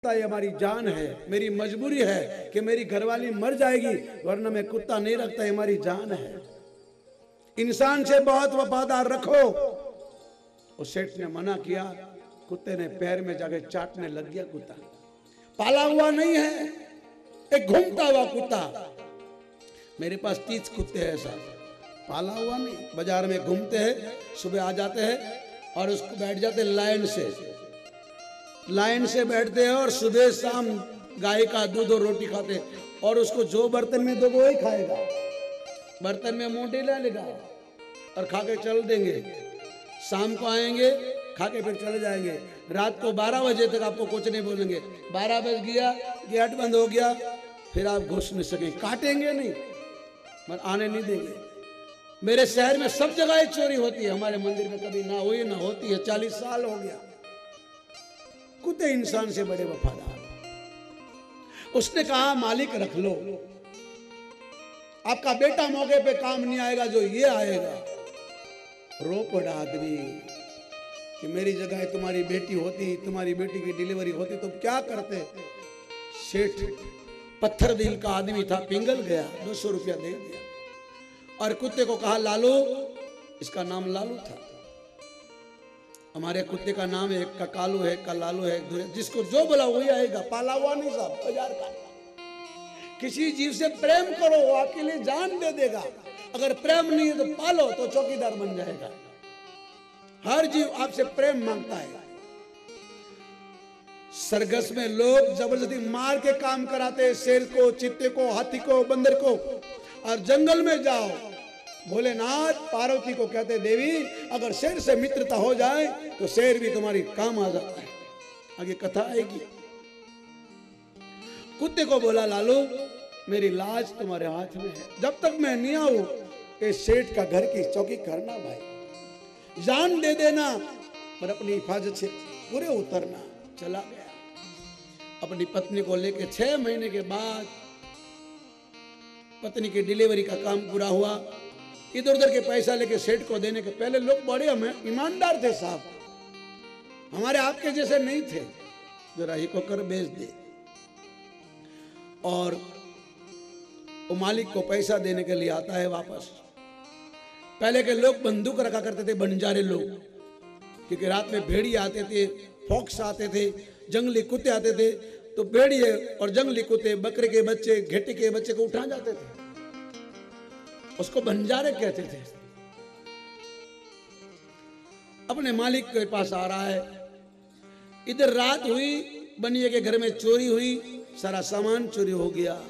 ये हमारी जान है, मेरी मजबूरी है कि मेरी घरवाली मर जाएगी, वरना मैं कुत्ता नहीं रखता, ये हमारी जान है। इंसान से बहुत वफादार रखो। उस सेठ ने मना किया, कुत्ते ने पैर में जाके चाटने लग गया। कुत्ता पाला हुआ नहीं है, एक घूमता हुआ कुत्ता। मेरे पास 30 कुत्ते हैं साहब, पाला हुआ नहीं, बाजार में घूमते हैं, सुबह आ जाते हैं और उसको बैठ जाते लाइन से बैठते हैं और सुबह शाम गाय का दूध और रोटी खाते हैं। और उसको जो बर्तन में दोगे वही खाएगा, बर्तन में मुंह ढीला लेगा और खा के चल देंगे। शाम को आएंगे, खा के फिर चले जाएंगे। रात को 12 बजे तक आपको कुछ नहीं बोलेंगे। 12 बज गया, गेट बंद हो गया, फिर आप घुस नहीं सकेंगे, काटेंगे नहीं, मगर आने नहीं देंगे। मेरे शहर में सब जगह चोरी होती है, हमारे मंदिर में कभी ना हुई ना होती है, 40 साल हो गया। कुत्ते इंसान से बड़े वफादार। उसने कहा मालिक रख लो, आपका बेटा मौके पे काम नहीं आएगा, जो ये आएगा। रो पड़ा आदमी कि मेरी जगह तुम्हारी बेटी होती, तुम्हारी बेटी की डिलीवरी होती तो क्या करते। सेठ पत्थर दिल का आदमी था, पिघल गया, 200 रुपया दे दिया और कुत्ते को कहा लालू, इसका नाम लालू था। हमारे कुत्ते का नाम है, एक का कालू है, एक का लालू है, जिसको जो बोला वही आएगा। पाला हुआ नहीं साहब, बाजार का। किसी जीव से प्रेम करो, वो आपके लिए जान दे देगा। अगर प्रेम नहीं है तो पालो, तो चौकीदार बन जाएगा। हर जीव आपसे प्रेम मांगता है। सरगस में लोग जबरदस्ती मार के काम कराते हैं, शेर को, चित्ते को, हाथी को, बंदर को। और जंगल में जाओ, भोलेनाथ पार्वती को कहते देवी अगर शेर से मित्रता हो जाए तो शेर भी तुम्हारी काम आ जाता है। आगे कथा आएगी। कुत्ते को बोला लालू मेरी लाज तुम्हारे हाथ में है, जब तक मैं नहीं आऊं इस सेठ का घर की चौकी करना भाई, जान दे देना पर अपनी हिफाजत से पूरे उतरना। चला गया अपनी पत्नी को लेके। 6 महीने के बाद पत्नी की डिलीवरी का काम पूरा हुआ। इधर उधर के पैसा लेके सेठ को देने के पहले लोग बड़े हमें ईमानदार थे साहब, हमारे आपके जैसे नहीं थे, जरा ही को कर बेच दे। और वो मालिक को पैसा देने के लिए आता है वापस। पहले के लोग बंदूक रखा करते थे, बंजारे लोग, क्योंकि रात में भेड़िए आते थे, फॉक्स आते थे, जंगली कुत्ते आते थे, तो भेड़िए और जंगली कुत्ते बकरे के बच्चे, घेटे के बच्चे को उठा जाते थे, उसको बंजारे कहते थे। अपने मालिक के पास आ रहा है। इधर रात हुई, बनिए के घर में चोरी हुई, सारा सामान चोरी हो गया।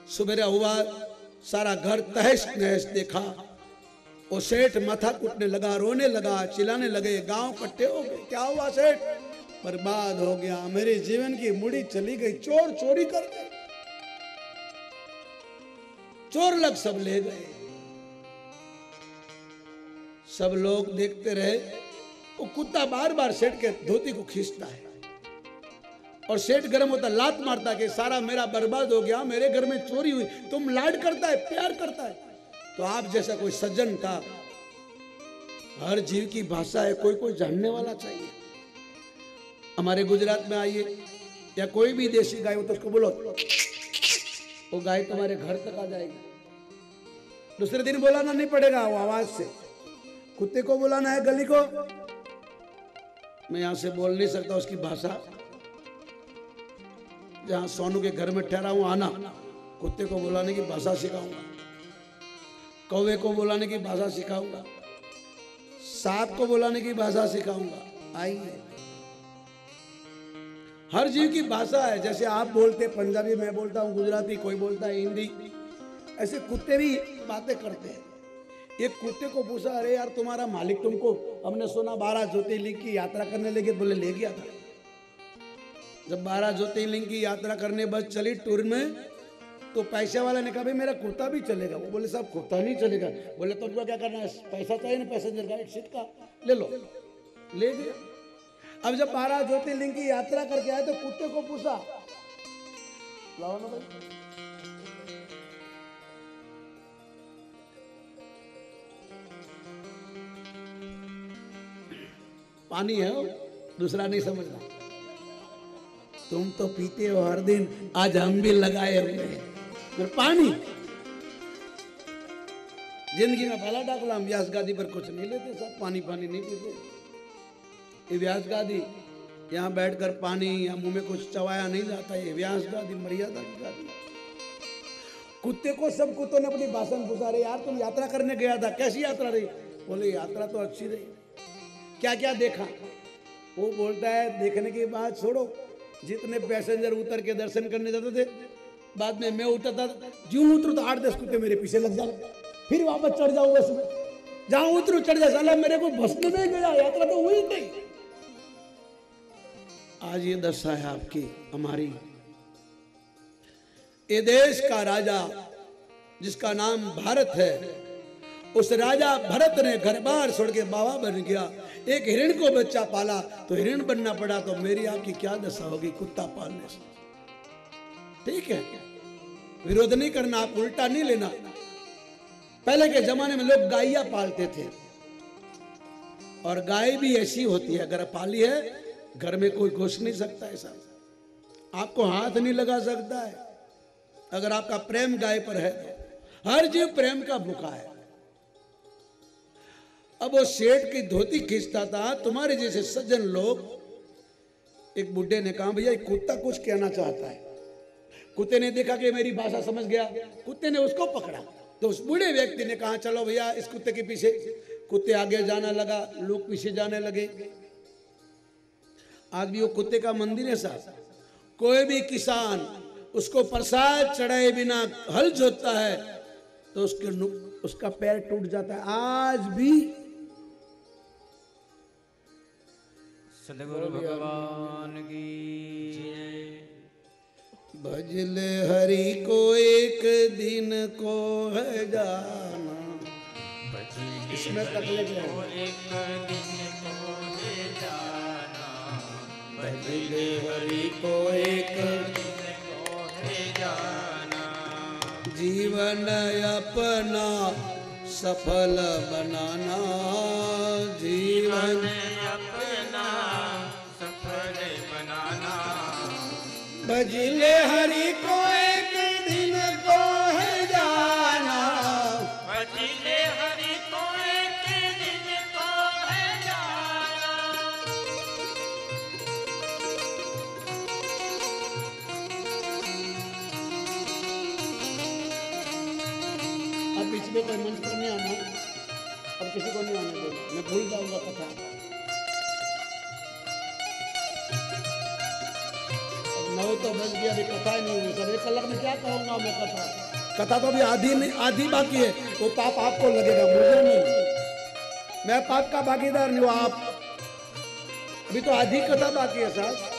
सुबह हुआ, सारा घर तहस नहस देखा। वो सेठ माथा कूटने लगा, रोने लगा, चिल्लाने लगे, गांव इकट्ठे हो गए। क्या हुआ सेठ? बर्बाद हो गया, मेरे जीवन की मुड़ी चली गई, चोर चोरी कर गए, चोर लग सब ले गए। सब लोग देखते रहे। वो कुत्ता बार बार सेठ के धोती को खींचता है और सेठ गर्म होता, लात मारता कि सारा मेरा बर्बाद हो गया, मेरे घर में चोरी हुई। तुम लाड करता है, प्यार करता है। तो आप जैसा कोई सज्जन था। हर जीव की भाषा है, कोई कोई जानने वाला चाहिए। हमारे गुजरात में आइए, या कोई भी देसी गाय हो तो उसको बोलो, वो गाय तुम्हारे घर तक आ जाएगी। दूसरे दिन बुलाना नहीं पड़ेगा, वो आवाज से। कुत्ते को बुलाना है गली को, मैं यहां से बोल नहीं सकता उसकी भाषा। जहां सोनू के घर में ठहरा हूं आना, कुत्ते को बुलाने की भाषा सिखाऊंगा, कौवे को बुलाने की भाषा सिखाऊंगा, सांप को बुलाने की भाषा सिखाऊंगा। आइए, हर जीव की भाषा है। जैसे आप बोलते पंजाबी, मैं बोलता हूँ गुजराती, कोई बोलता है हिंदी, ऐसे कुत्ते भी बातें करते हैं। एक कुत्ते को पूछा, अरे यार तुम्हारा मालिक तुमको, हमने सुना 12 ज्योतिर्लिंग की यात्रा करने लगे, बोले ले गया था। जब 12 ज्योतिर्लिंग की यात्रा करने बस चली टूर में, तो पैसे वाला ने कहा भाई मेरा कुत्ता भी चलेगा। वो बोले साहब कुत्ता नहीं चलेगा। बोले तुमको क्या करना है, पैसा चाहिए ना पैसेंजर का, एक सीट का ले लो, ले गया। अब जब 12 ज्योतिर्लिंग की यात्रा करके आए तो कुत्ते को पूछा, लाओ ना भाई, पानी है, दूसरा नहीं समझना। तुम तो पीते हो हर दिन, आज हम भी लगाए हुए हैं। फिर पानी जिंदगी में पहला डाकला, हम व्यास गादी पर कुछ नहीं लेते, सब पानी पानी नहीं पीते। ये व्यास गादी, यहाँ बैठकर पानी या मुंह में कुछ चबाया नहीं जाता, ये व्यास गादी मर्यादा की गादी। कुत्ते को सब कुत्तों ने अपनी भाषण पूछा, रहे यार तुम यात्रा करने गया था, कैसी यात्रा रही? बोले यात्रा तो अच्छी रही। क्या क्या देखा? वो बोलता है देखने की बात छोड़ो, जितने पैसेंजर उतर के दर्शन करने जाते थे, बाद में मैं उतरता, जो उतरू तो 8-10 कुत्ते मेरे पीछे लग जाते, फिर वापस चढ़ जाऊं बस में, जहां उतरू चढ़ जा, साला मेरे को बस में नहीं गया, यात्रा तो हुई नहीं। आज ये दशा है आपकी हमारी। ये देश का राजा जिसका नाम भारत है, उस राजा भरत ने घर बार छोड़ के बाबा बन गया, एक हिरण को बच्चा पाला तो हिरण बनना पड़ा, तो मेरी आपकी क्या दशा होगी कुत्ता पालने से? ठीक है, विरोध नहीं करना, आप उल्टा नहीं लेना। पहले के जमाने में लोग गायिया पालते थे, और गाय भी ऐसी होती है, अगर पाली है घर में कोई घुस नहीं सकता, ऐसा आपको हाथ नहीं लगा सकता है। अगर आपका प्रेम गाय पर है तो हर जीव प्रेम का भूखा है। अब वो सेठ की धोती खींचता था, तुम्हारे जैसे सज्जन लोग, एक बुड्ढे ने कहा भैया कुत्ता कुछ कहना चाहता है। कुत्ते ने देखा कि मेरी भाषा समझ गया, कुत्ते ने उसको पकड़ा, तो उस बूढ़े व्यक्ति ने कहा चलो भैया इस कुत्ते के पीछे। कुत्ते आगे जाने लगा, लोग पीछे जाने लगे। आज भी वो कुत्ते का मंदिर है साहब। कोई भी किसान उसको प्रसाद चढ़ाए बिना हल जोतता है तो उसका पैर टूट जाता है। आज भी सदगुरु भगवान की भजले हरि को एक दिन को है जाना। इसमें तकलीफ है, एक दिन को है जाना, भजले हरि को एक दिन को है जाना, जीवन अपना सफल बनाना, जीवन अपना सफल बनाना, भजले हरि को एक दिन को है जाना, भजले हरि को एक दिन को है जाना। अब बीच में कोई मंच पर नहीं आना, अब किसी को नहीं आने देना, मैं भूल जाऊंगा कथा। नौ तो बज गया, अभी कथा ही नहीं हुई सर। 1 कलाक में क्या कहूंगा मैं कथा? कथा तो अभी आधी बाकी है। वो पाप आपको लगेगा, मुझे नहीं। मैं पाप का भागीदार नहीं हूं, आप। अभी तो आधी कथा बाकी है साहब।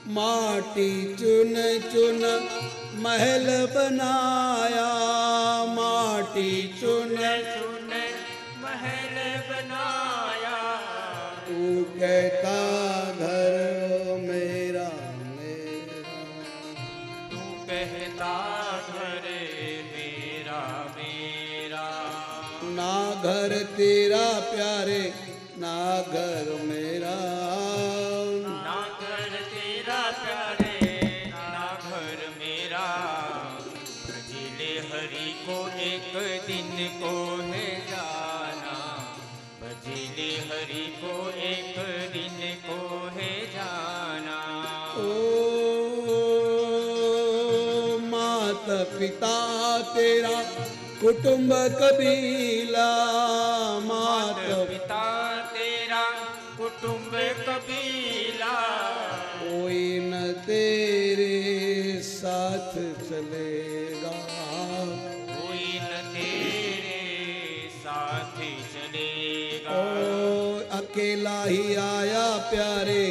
माटी चुन चुन महल बनाया, माटी चुन चुन महल बनाया, तू कहता घर मेरा मेरा, तू कहता घर मेरा मेरा, ना घर तेरा प्यारे ना घर मेरा, ना घर तेरा प्यारे ना घर मेरा। भजले हरि को एक दिन को है जाना, भजले हरि को एक दिन को है जाना। ओ माता पिता तेरा कुटुंब कबीला, माता पिता तेरा कुटुंब कबीला, कोई न तेरे साथ चलेगा, कोई न तेरे साथ चलेगा। ओ अकेला ही आया प्यारे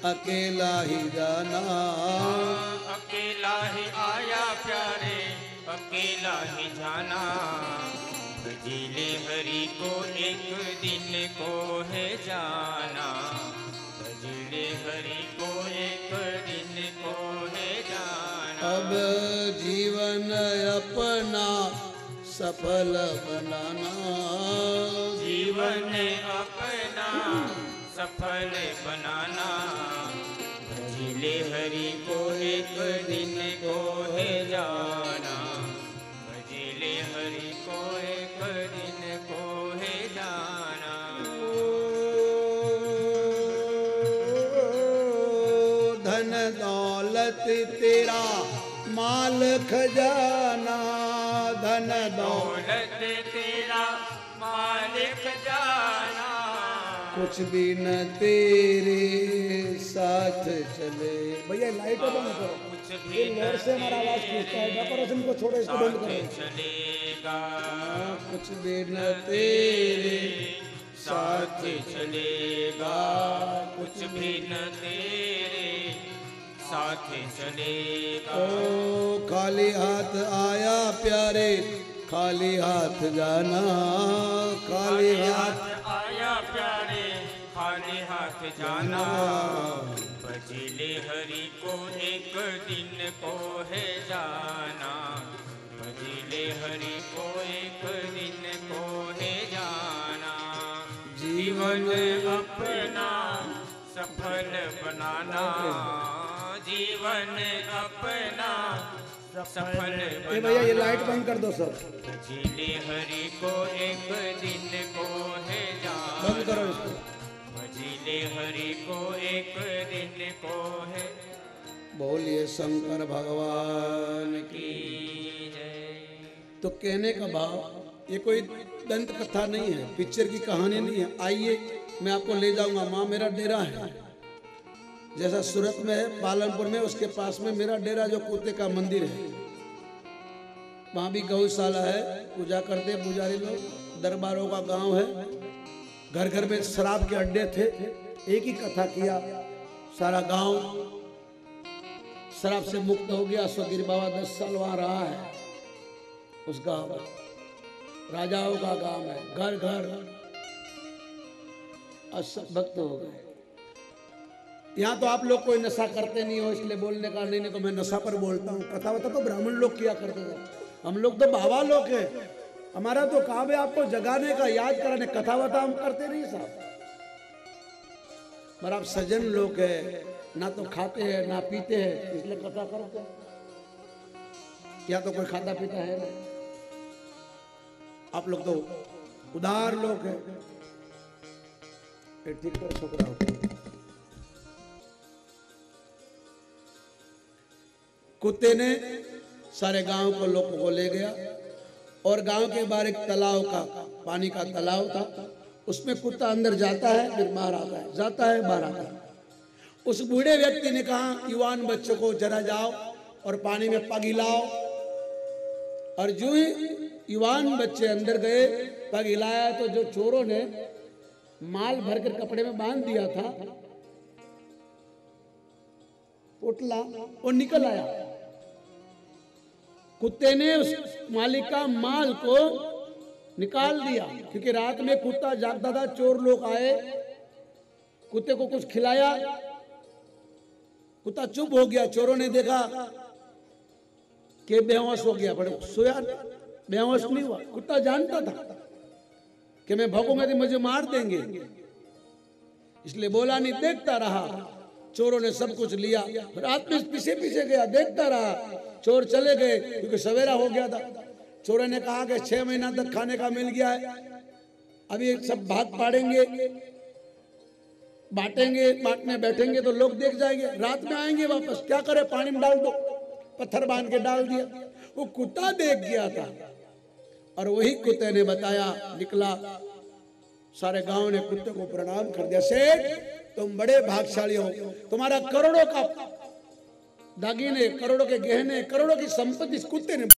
अकेला ही जाना, अकेला ही आया प्यारे अकेला ही जाना। भजले हरि को एक दिन को है जाना, भजले हरि को एक दिन सफल बनाना, जीवन अपना सफल बनाना। भजिले हरि को एक दिन को है जाना, भजिले हरि को एक दिन को है जाना। धन दौलत तेरा माल खजाना, धन दौलत तेरा मालिक जाना। कुछ दिन तेरे साथ चले। भैया लाइट बंद करो, कुछ ये भी लोर से हमारा आवाज पूछता है। डेकोरेशन को छोड़ो, इसको बंद करो। चलेगा कुछ दिन तेरे साथ चलेगा, कुछ भी न तेरे साथ चलेगा। ओ खाली हाथ आया प्यारे, खाली हाथ जाना, खाली हाथ आया प्यारे, खाली हाथ जाना। भजिले हरि को एक दिन को है जाना, भजिले हरि को एक दिन को है जाना। जीवन अपना सफल बनाना, जीवन अपना सफल ए भैया ये लाइट बंद कर दो सब, भजिले हरि को एक दिन को है जाना, बंद करो इसको। भजिले हरि को एक दिन को है। बोलिए शंकर भगवान की। तो कहने का भाव ये कोई दंत कथा नहीं है, पिक्चर की कहानी नहीं है। आइए मैं आपको ले जाऊंगा। माँ मेरा डेरा है, जैसा सूरत में है पालनपुर में, उसके पास में मेरा डेरा जो कुत्ते का मंदिर है, वहाँ भी गौशाला है, पूजा करते हैं पुजारी लोग। दरबारों का गांव है, घर घर में शराब के अड्डे थे। एक ही कथा किया, सारा गांव शराब से मुक्त हो गया। स्वगिर बाबा 10 साल वहाँ रहा है। उस गांव में राजाओं का गांव है, घर घर सब भक्त हो गए। यहाँ तो आप लोग कोई नशा करते नहीं हो, इसलिए बोलने का नहीं तो मैं नशा पर बोलता हूँ। कथा वथा तो ब्राह्मण लोग किया करते थे, हम लोग तो बाबा लोग हैं। हमारा तो काम है आपको जगाने का, याद कराने। कथा वथा हम करते नहीं साहब। पर आप सज्जन लोग हैं, ना तो खाते हैं ना पीते हैं, इसलिए कथा करते हैं। या तो कोई खाता पीता है ना, आप लोग तो उदार लोग हैं। ठीक कर छोकरा होता। कुत्ते ने सारे गांव को लोगों को ले गया और गांव के बाहर एक तालाब का, पानी का तालाब था। उसमें कुत्ता अंदर जाता है फिर बाहर आता है, जाता है बाहर आता है। उस बूढ़े व्यक्ति ने कहा युवान बच्चों को जरा जाओ और पानी में पग हिलाओ। और जो ही युवान बच्चे अंदर गए, पग हिलाया तो जो चोरों ने माल भरकर कपड़े में बांध दिया था पोटला, वो निकल आया। कुत्ते ने उस मालिक का माल को निकाल दिया, क्योंकि रात में कुत्ता जागता था। चोर लोग आए, कुत्ते को कुछ खिलाया, कुत्ता चुप हो गया। चोरों ने देखा कि बेहोश हो गया, बड़े सोया, बेहोश नहीं हुआ। कुत्ता जानता था कि मैं भगूंगा तो मुझे मार देंगे, इसलिए बोला नहीं, देखता रहा। चोरों ने सब कुछ लिया, रात में पीछे पीछे गया, देखता रहा। चोर चले गए क्योंकि सवेरा हो गया था। चोरों ने कहा कि 6 महीना तक खाने का मिल गया है, अभी सब भाग पाड़ेंगे, बांटेंगे, बांटने बैठेंगे तो लोग देख जाएंगे, रात में आएंगे वापस। क्या करे, पानी में डाल दो, पत्थर बांध के डाल दिया। वो कुत्ता देख गया था और वही कुत्ते ने बताया, निकला। सारे गांव ने कुत्ते को प्रणाम कर दिया। सेठ तुम बड़े भाग्यशाली हो, तुम्हारा करोड़ों का दागिने, करोड़ों के गहने, करोड़ों की संपत्ति इस कुत्ते ने